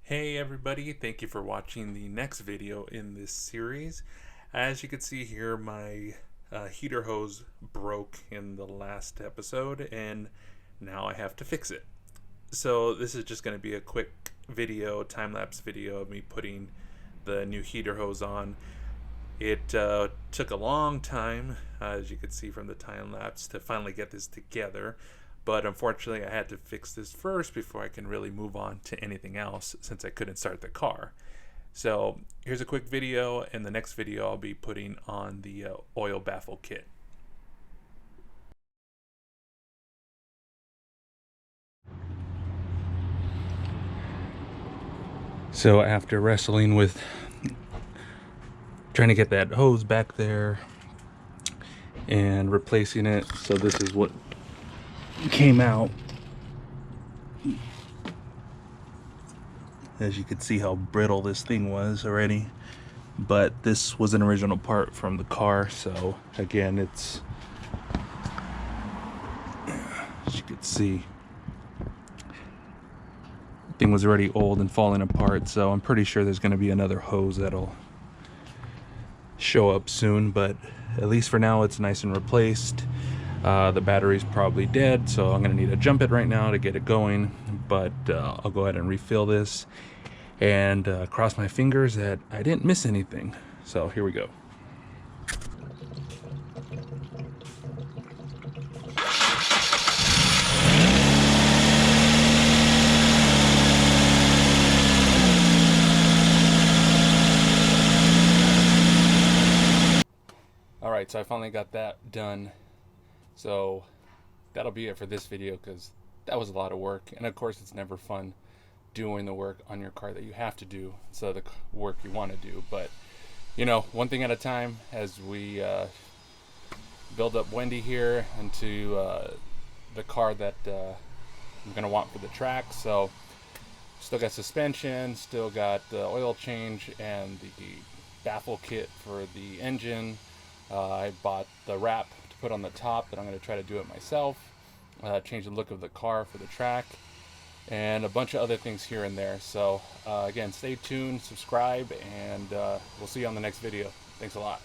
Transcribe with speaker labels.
Speaker 1: Hey everybody, thank you for watching the next video in this series. As you can see here, my heater hose broke in the last episode and now I have to fix it. So this is just going to be a quick video, time-lapse video of me putting the new heater hose on. It took a long time, as you can see from the time-lapse, to finally get this together. But unfortunately, I had to fix this first before I can really move on to anything else, since I couldn't start the car. So here's a quick video. In the next video, I'll be putting on the oil baffle kit. So after wrestling with trying to get that hose back there and replacing it, so this is what came out. As you can see how brittle this thing was already, but this was an original part from the car. So again, it's, as you can see, the thing was already old and falling apart, so I'm pretty sure there's going to be another hose that'll show up soon, but at least for now it's nice and replaced. The battery's probably dead, so I'm gonna need to jump it right now to get it going, but I'll go ahead and refill this and cross my fingers that I didn't miss anything. So here we go. Alright, so I finally got that done. So that'll be it for this video, because that was a lot of work, and of course it's never fun doing the work on your car that you have to do instead of the work you want to do. But you know, one thing at a time, as we build up Wendy here into the car that I'm gonna want for the track. So still got suspension, still got the oil change and the baffle kit for the engine. I bought the wrap to put on the top, but I'm going to try to do it myself. Change the look of the car for the track, and a bunch of other things here and there. So again, stay tuned, subscribe, and we'll see you on the next video. Thanks a lot.